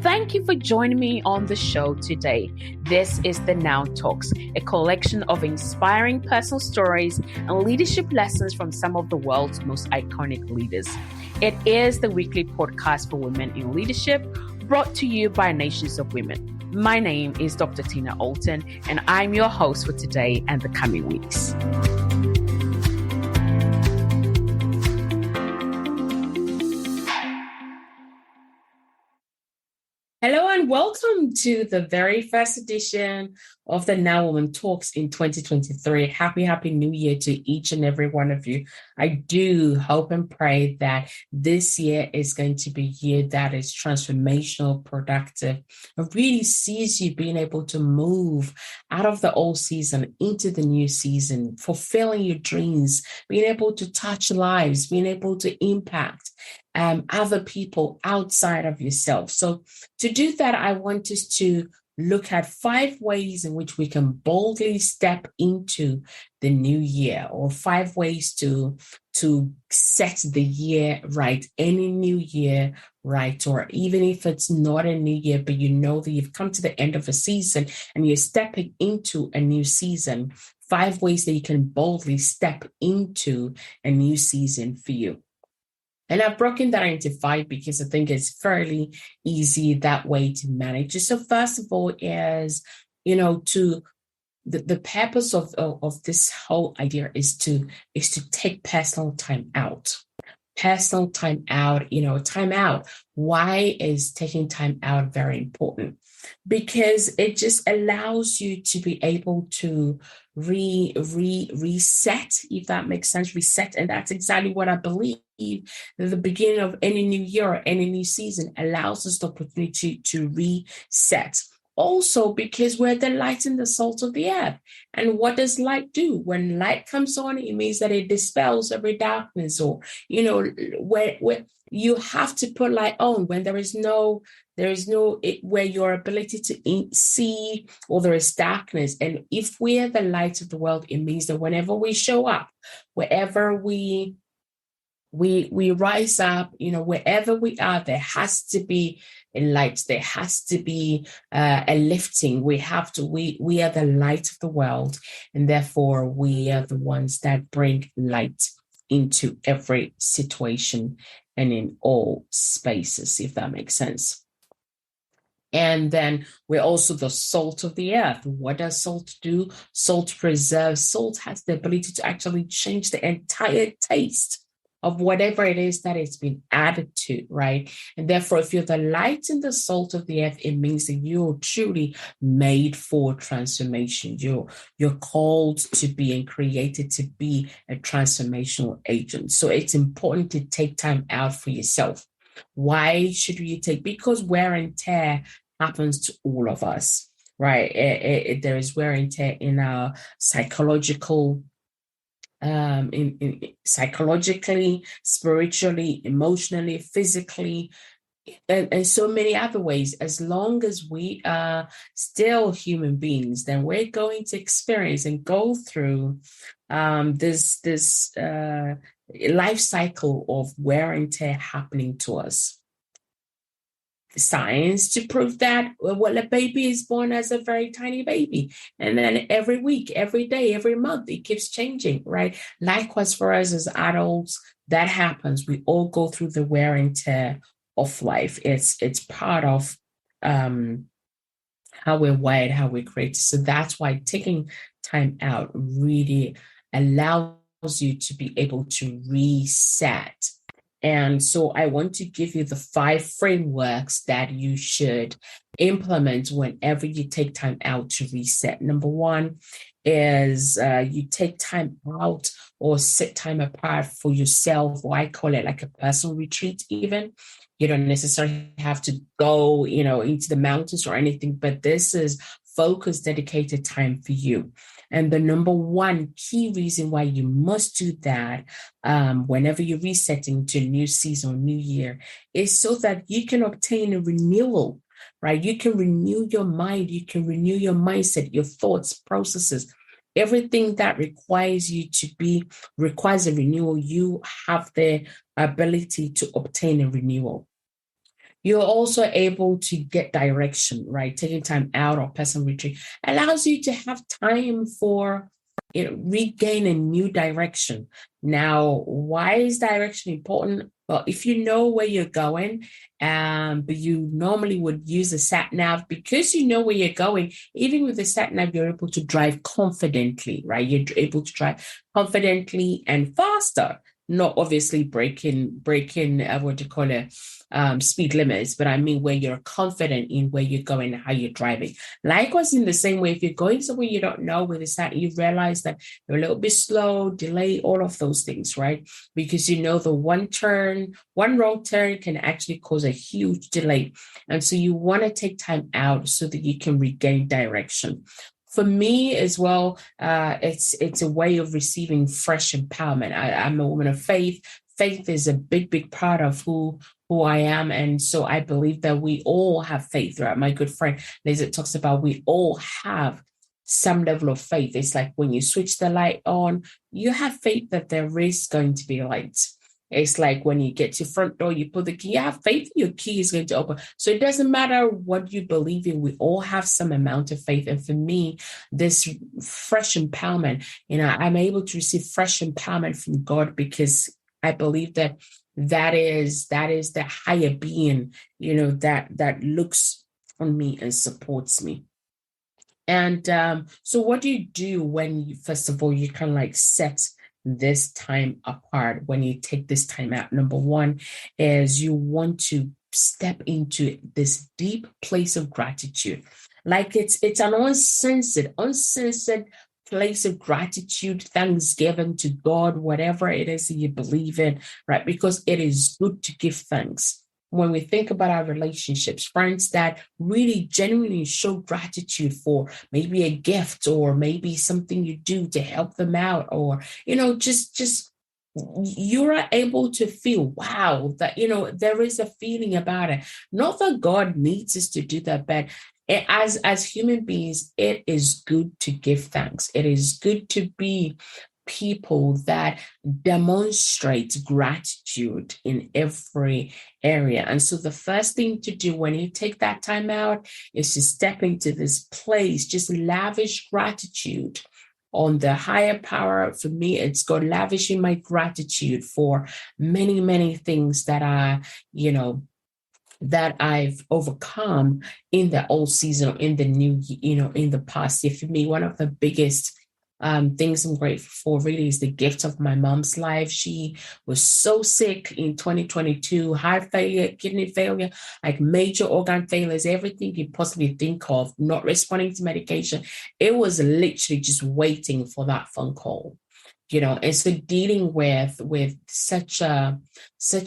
Thank you for joining me on the show today. This is the Now Talks, a collection of inspiring personal stories and leadership lessons from some of the world's most iconic leaders. It is the weekly podcast for women in leadership, brought to you by Nations of Women. My name is Dr. Tina Allton, and I'm your host for today and the coming weeks. Hello and welcome to the very first edition of the Now Woman Talks in 2023. Happy New Year to each and every one of you. I do hope and pray that this year is going to be a year that is transformational, productive, and really sees you being able to move out of the old season into the new season, fulfilling your dreams, being able to touch lives, being able to impact other people outside of yourself. So to do that, I want us to look at 5 ways in which we can boldly step into the new year, or 5 ways to set the year right, any new year right, or even if it's not a new year, but you know that you've come to the end of a season and you're stepping into a new season, 5 ways that you can boldly step into a new season for you. And I've broken that into 5 because I think it's fairly easy that way to manage. So first of all is, the purpose of this whole idea is to take personal time out. Personal time out, time out. Why is taking time out very important? Because it just allows you to be able to reset, if that makes sense, reset. And that's exactly what I believe. The beginning of any new year or any new season allows us the opportunity to reset. Also, because we're the light and the salt of the earth. And what does light do? When light comes on, it means that it dispels every darkness, or, where you have to put light on when there is no where your ability to see, or there is darkness. And if we are the light of the world, it means that whenever we show up, wherever we rise up, wherever we are, there has to be a light. There has to be a lifting. We are the light of the world, and therefore we are the ones that bring light into every situation and in all spaces, if that makes sense. And then we're also the salt of the earth. What does salt do? Salt preserves. Salt has the ability to actually change the entire taste of whatever it is that it's been added to, right? And therefore, if you're the light and the salt of the earth, it means that you're truly made for transformation. You're called to be and created to be a transformational agent. So it's important to take time out for yourself. Why should you take? Because wear and tear happens to all of us, right? There is wear and tear in our psychological, psychologically, spiritually, emotionally, physically, and so many other ways. As long as we are still human beings, then we're going to experience and go through this life cycle of wear and tear happening to us. Science to prove that, well, a baby is born as a very tiny baby, and then every week, every day, every month, it keeps changing, right? Likewise for us as adults, that happens. We all go through the wear and tear of life. It's part of how we're wired, how we're created. So that's why taking time out really allows you to be able to reset. And so I want to give you the 5 frameworks that you should implement whenever you take time out to reset. Number 1 is you take time out or set time apart for yourself, or I call it like a personal retreat even. You don't necessarily have to go, into the mountains or anything, but this is focused, dedicated time for you. And the number 1 key reason why you must do that whenever you're resetting to a new season, new year, is so that you can obtain a renewal, right? You can renew your mind, you can renew your mindset, your thoughts, processes. Everything that requires a renewal, you have the ability to obtain a renewal. You're also able to get direction, right? Taking time out or personal retreat allows you to have time for regaining new direction. Now, why is direction important? Well, if you know where you're going, but you normally would use a sat nav because you know where you're going. Even with the sat nav, you're able to drive confidently, right? You're able to drive confidently and faster. Not obviously breaking what do you call it, speed limits, but I mean where you're confident in where you're going and how you're driving. Likewise, in the same way, if you're going somewhere you don't know with the that, you realize that you're a little bit slow, delay, all of those things, right? Because you know the one wrong turn can actually cause a huge delay. And so you want to take time out so that you can regain direction. For me as well, it's a way of receiving fresh empowerment. I'm a woman of faith. Faith is a big part of who I am. And so I believe that we all have faith, right? My good friend Liz talks about we all have some level of faith. It's like when you switch the light on, you have faith that there is going to be light. It's like when you get to your front door, you put the key, you have faith your key is going to open. So it doesn't matter what you believe in. We all have some amount of faith. And for me, this fresh empowerment, I'm able to receive fresh empowerment from God because I believe that is the higher being, that looks on me and supports me. And so what do you do when you, first of all, you kind of like set this time apart, when you take this time out? Number one is you want to step into this deep place of gratitude. Like it's an uncensored place of gratitude, thanksgiving to God, whatever it is that you believe in, right? Because it is good to give thanks. When we think about our relationships, friends that really genuinely show gratitude for maybe a gift or maybe something you do to help them out, or, just you're able to feel, wow, that, there is a feeling about it. Not that God needs us to do that, but as human beings, it is good to give thanks. It is good to be people that demonstrate gratitude in every area. And so the first thing to do when you take that time out is to step into this place, just lavish gratitude on the higher power. For me, it's God lavishing my gratitude for many, many things that are, that I've overcome in the old season or in the new, in the past year. For me, one of the biggest things I'm grateful for really is the gift of my mom's life. She was so sick in 2022, heart failure, kidney failure, like major organ failures, everything you possibly think of, not responding to medication. It was literally just waiting for that phone call. And so dealing with such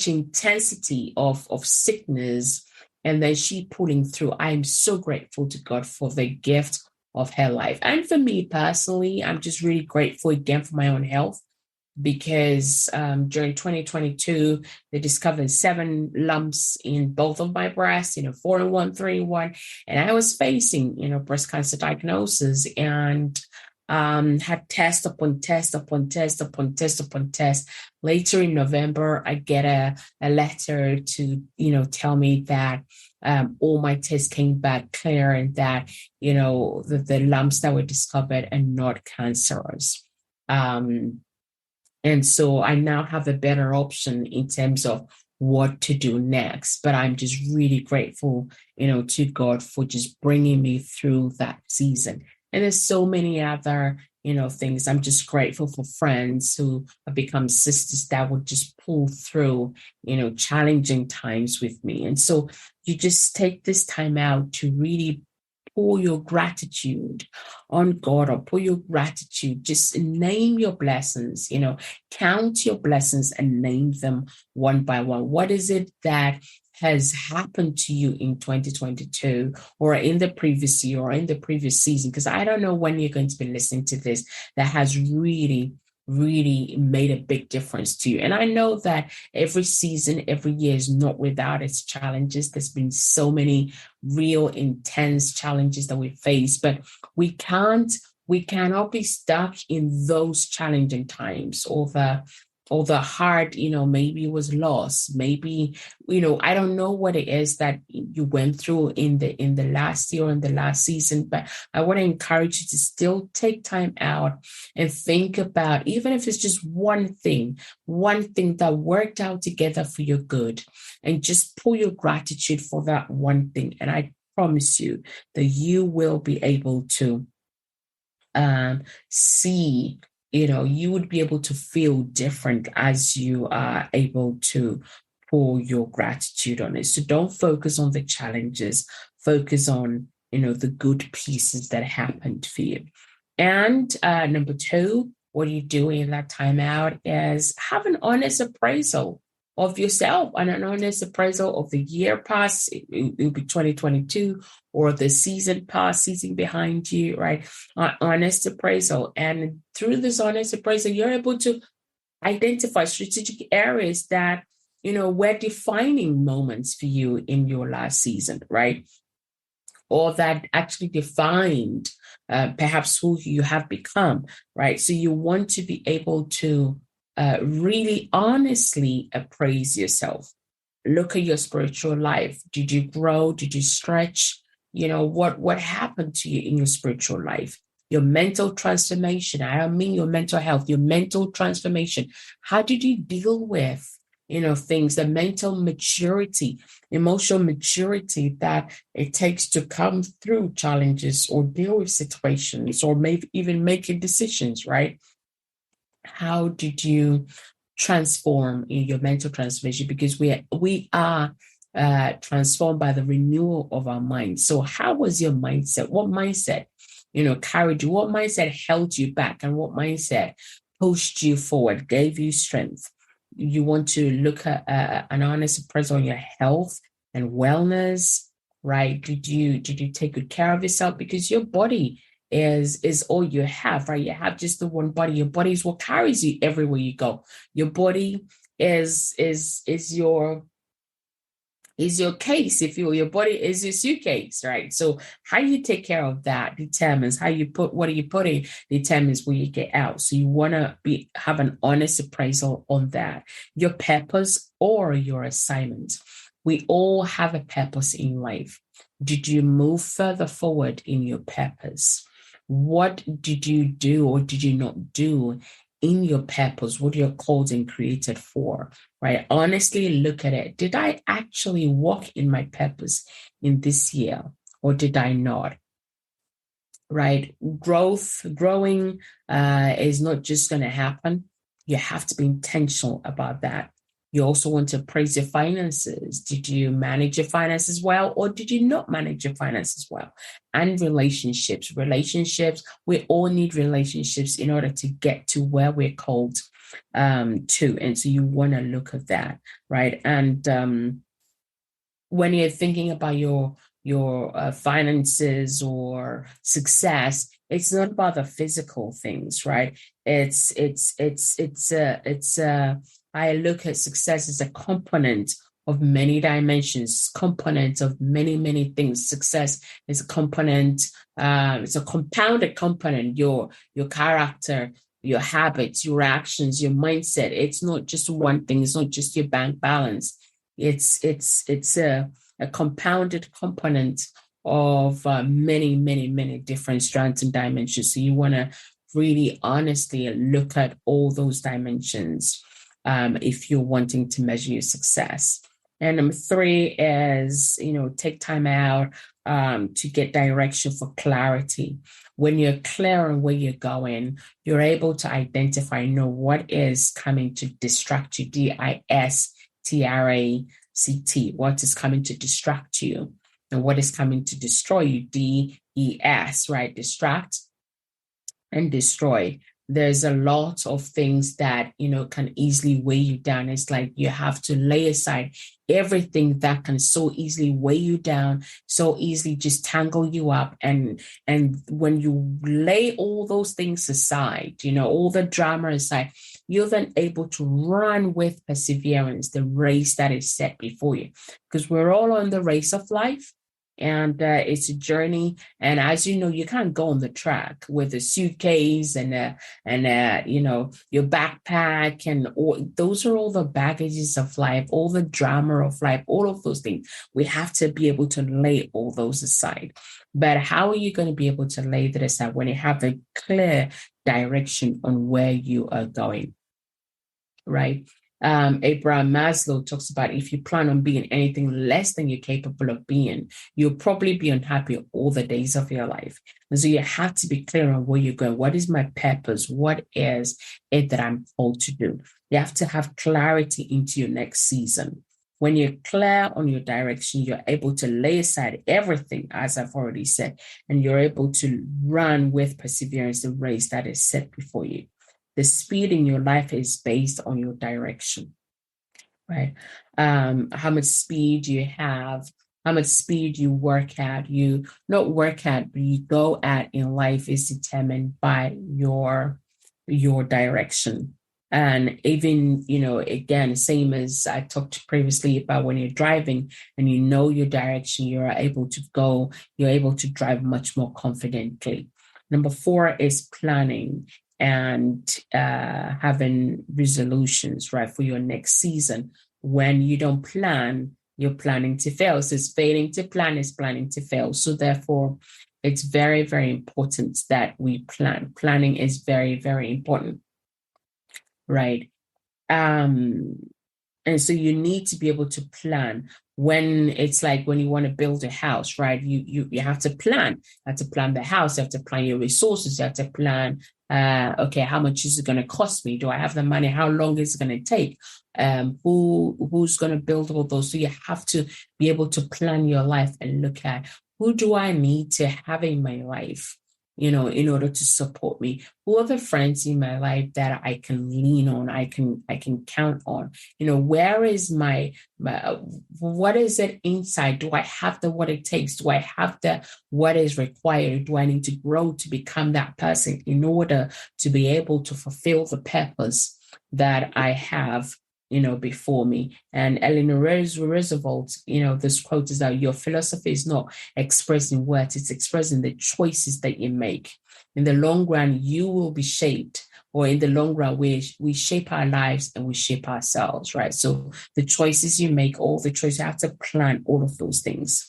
intensity of sickness, and then she pulling through. I'm so grateful to God for the gift of her life. And for me personally, I'm just really grateful again for my own health, because during 2022, they discovered 7 lumps in both of my breasts, 4 in 1, 3 in 1. And I was facing, breast cancer diagnosis, and had test upon test upon test upon test upon test. Later in November, I get a letter to, tell me that all my tests came back clear, and that, the lumps that were discovered are not cancerous. And so I now have a better option in terms of what to do next. But I'm just really grateful, to God for just bringing me through that season. And there's so many other, things. I'm just grateful for friends who have become sisters that would just pull through, challenging times with me. And so you just take this time out to really pour your gratitude on God, or pour your gratitude. Just name your blessings, count your blessings and name them one by one. What is it that has happened to you in 2022 or in the previous year or in the previous season? Because I don't know when you're going to be listening to this, that has really made a big difference to you. And I know that every season, every year is not without its challenges. There's been so many real intense challenges that we face, but we cannot be stuck in those challenging times, or or the heart, maybe it was lost. Maybe, I don't know what it is that you went through in the last year or in the last season, but I want to encourage you to still take time out and think about, even if it's just one thing that worked out together for your good, and just pull your gratitude for that one thing. And I promise you that you will be able to see, you would be able to feel different as you are able to pour your gratitude on it. So don't focus on the challenges, focus on, the good pieces that happened for you. And number two, what you do in that time out is have an honest appraisal of yourself and an honest appraisal of the year past. It'll be 2022, or the season past, season behind you, right? Honest appraisal. And through this honest appraisal, you're able to identify strategic areas that, were defining moments for you in your last season, right? Or that actually defined perhaps who you have become, right? So you want to be able to really honestly appraise yourself. Look at your spiritual life. Did you grow? Did you stretch? What happened to you in your spiritual life? Your mental transformation. I don't mean your mental health, your mental transformation. How did you deal with, things, the mental maturity, emotional maturity that it takes to come through challenges or deal with situations or maybe even making decisions, right? How did you transform in your mental transformation? Because we are transformed by the renewal of our mind. So how was your mindset? What mindset, carried you? What mindset held you back? And what mindset pushed you forward, gave you strength? You want to look at an honest appraisal on your health and wellness, right? Did you take good care of yourself? Because your body is all you have, right? You have just the one body. Your body is what carries you everywhere you go. Your body is your case, if you will. Your body is your suitcase, right? So how you take care of that determines how you put, what are you putting, determines where you get out. So you want to have an honest appraisal on that. Your purpose or your assignment. We all have a purpose in life. Did you move further forward in your purpose? What did you do or did you not do in your purpose? What you're called and created for, right? Honestly, look at it. Did I actually walk in my purpose in this year, or did I not? Right? Growing is not just going to happen. You have to be intentional about that. You also want to appraise your finances. Did you manage your finances well, or did you not manage your finances well? And relationships, we all need relationships in order to get to where we're called to. And so you want to look at that, right? And when you're thinking about your finances or success, it's not about the physical things, right? I look at success as a component of many dimensions, component of many, many things. Success is a component, it's a compounded component, your character, your habits, your actions, your mindset. It's not just one thing, it's not just your bank balance. It's a compounded component of many, many, many different strands and dimensions. So you want to really honestly look at all those dimensions if you're wanting to measure your success. And number three is, take time out to get direction for clarity. When you're clear on where you're going, you're able to identify, what is coming to distract you, DISTRACT, what is coming to distract you, and what is coming to destroy you, DES, right? Distract and destroy. There's a lot of things that, can easily weigh you down. It's like you have to lay aside everything that can so easily weigh you down, so easily just tangle you up. And when you lay all those things aside, all the drama aside, you're then able to run with perseverance the race that is set before you. Because we're all on the race of life. And it's a journey. And as you know, you can't go on the track with a suitcase and your backpack and all. Those are all the baggages of life, all the drama of life, all of those things. We have to be able to lay all those aside. But how are you going to be able to lay that aside when you have a clear direction on where you are going? Right? Abraham Maslow talks about if you plan on being anything less than you're capable of being, you'll probably be unhappy all the days of your life. And so you have to be clear on where you're going. What is my purpose? What is it that I'm called to do? You have to have clarity into your next season. When you're clear on your direction, you're able to lay aside everything, as I've already said, and you're able to run with perseverance the race that is set before you. The speed in your life is based on your direction, right? How much speed you have, how much speed you work at, you not work at, but you go at in life is determined by your direction. And even, again, same as I talked previously about when you're driving and you know your direction, you're able to drive much more confidently. Number 4 is planning and having resolutions, right, for your next season. When you don't plan, you're planning to fail. So it's failing to plan is planning to fail. So therefore, it's very, very important that we plan. Planning is very, very important, right? And so you need to be able to plan. When it's like when you want to build a house, right? You have to plan. You have to plan the house. You have to plan your resources. You have to plan, okay, how much is it going to cost me? Do I have the money? How long is it going to take? Who's going to build all those? So you have to be able to plan your life and look at who do I need to have in my life, in order to support me? Who are the friends in my life that I can lean on, I can count on? Where is my what is it inside? Do I have what it takes? Do I have what is required? Do I need to grow to become that person in order to be able to fulfill the purpose that I have before me? And Eleanor Roosevelt, this quote is that your philosophy is not expressed in words, it's expressing the choices that you make. In the long run, you will be shaped, or in the long run, we shape our lives and we shape ourselves, right? So the choices you make, all the choices, you have to plan all of those things.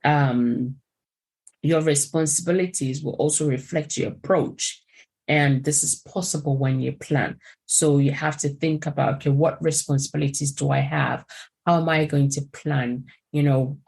Your responsibilities will also reflect your approach. And this is possible when you plan. So you have to think about, okay, what responsibilities do I have? How am I going to plan,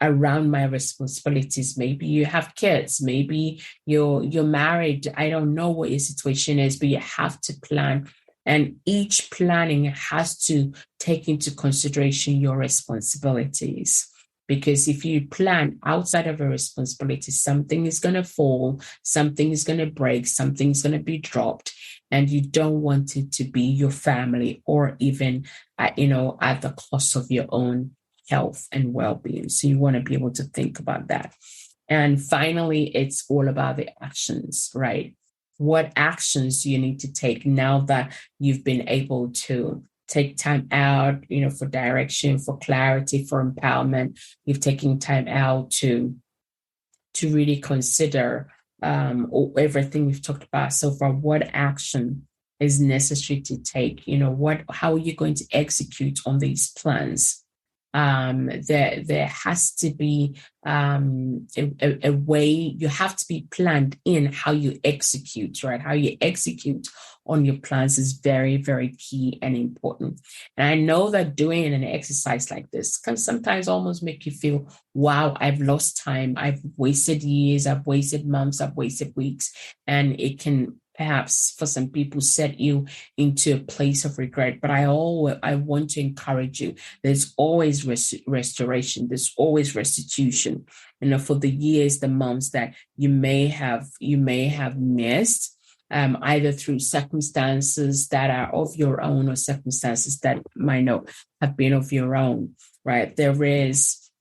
around my responsibilities? Maybe you have kids, maybe you're married. I don't know what your situation is, but you have to plan. And each planning has to take into consideration your responsibilities. Because if you plan outside of a responsibility, something is going to fall, something is going to break, something's going to be dropped, and you don't want it to be your family or even, at the cost of your own health and well-being. So you want to be able to think about that. And finally, it's all about the actions, right? What actions do you need to take now that you've been able to take time out, for direction, for clarity, for empowerment? You've taken time out to really consider everything we've talked about so far. What action is necessary to take? How are you going to execute on these plans? There has to be a way. You have to be planned in how you execute, right? How you execute on your plans is very, very key and important. And I know that doing an exercise like this can sometimes almost make you feel, wow, I've lost time. I've wasted years. I've wasted months. I've wasted weeks. And it can perhaps for some people set you into a place of regret. But I want to encourage you. There's always restoration. There's always restitution. For the years, the months that you may have missed, either through circumstances that are of your own or circumstances that might not have been of your own, right? There is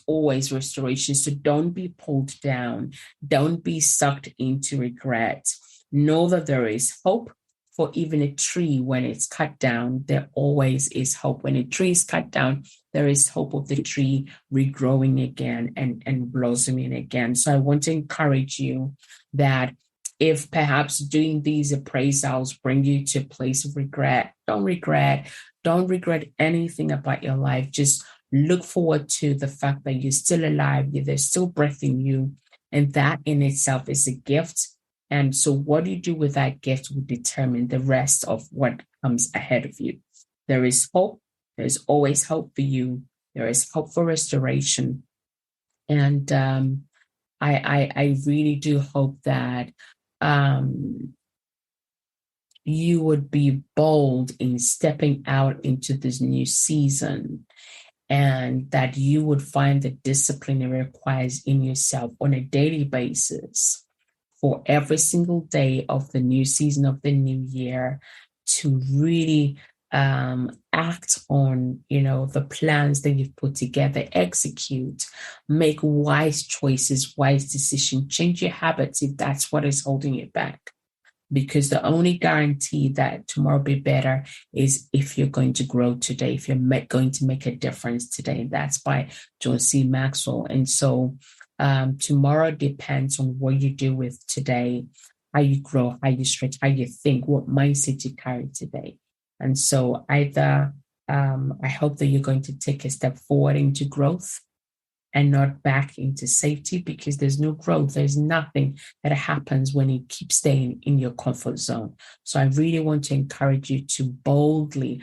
always restoration. So don't be pulled down. Don't be sucked into regret. Know that there is hope for even a tree when it's cut down, there always is hope. When a tree is cut down, there is hope of the tree regrowing again and blossoming again. So I want to encourage you that if perhaps doing these appraisals bring you to a place of regret, don't regret anything about your life. Just look forward to the fact that you're still alive, there's still breath in you, and that in itself is a gift. And so what you do with that gift will determine the rest of what comes ahead of you. There is hope. There's always hope for you. There is hope for restoration. And I really do hope that you would be bold in stepping out into this new season, and that you would find the discipline it requires in yourself on a daily basis for every single day of the new season of the new year to really act on, the plans that you've put together, execute, make wise choices, wise decisions, change your habits if that's what is holding you back. Because the only guarantee that tomorrow will be better is if you're going to grow today, if you're going to make a difference today. And that's by John C. Maxwell. And so tomorrow depends on what you do with today, how you grow, how you stretch, how you think, what mindset you carry today. And so either I hope that you're going to take a step forward into growth and not back into safety, because there's no growth. There's nothing that happens when you keep staying in your comfort zone. So I really want to encourage you to boldly,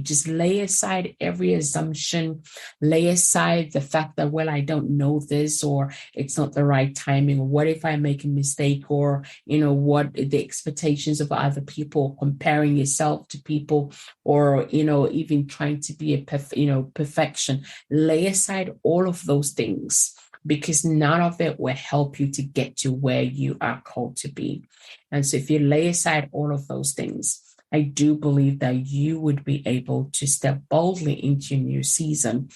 just lay aside every assumption, lay aside the fact that, well, I don't know this, or it's not the right timing, or what if I make a mistake, or, what the expectations of other people, comparing yourself to people, or, even trying to be perfection. Lay aside all of those things, because none of it will help you to get to where you are called to be. And so if you lay aside all of those things, I do believe that you would be able to step boldly into your new season,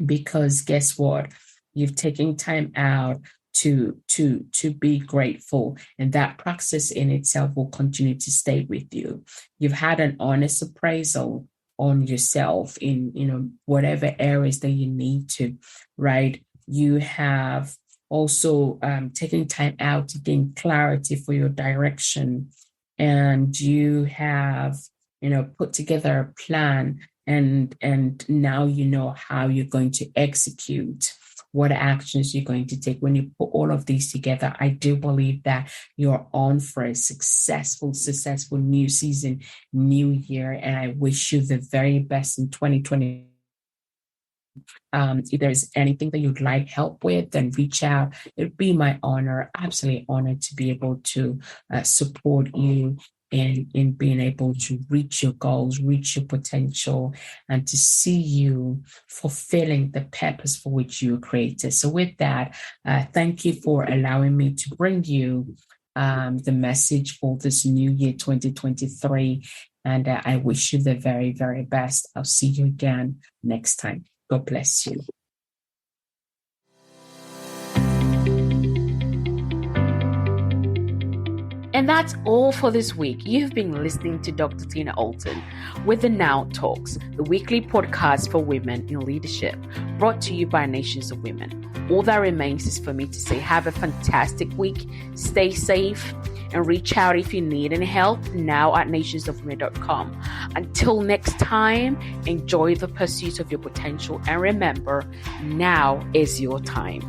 because guess what? You've taken time out to be grateful, and that practice in itself will continue to stay with you. You've had an honest appraisal on yourself in whatever areas that you need to, right? You have also taken time out to gain clarity for your direction, and you have put together a plan, and now you know how you're going to execute, what actions you're going to take. When you put all of these together, I do believe that you're on for a successful new season, new year. And I wish you the very best in 2020. If there's anything that you'd like help with, then reach out. It'd be my honor, absolutely honored, to be able to support you in being able to reach your goals, reach your potential, and to see you fulfilling the purpose for which you were created. So with that, thank you for allowing me to bring you the message for this new year 2023. And I wish you the very, very best. I'll see you again next time. God bless you. And that's all for this week. You've been listening to Dr. Tina Allton with the Now Talks, the weekly podcast for women in leadership, brought to you by Nations of Women. All that remains is for me to say have a fantastic week, stay safe, and reach out if you need any help now at nationsofwomen.com. Until next time, enjoy the pursuit of your potential, and remember, now is your time.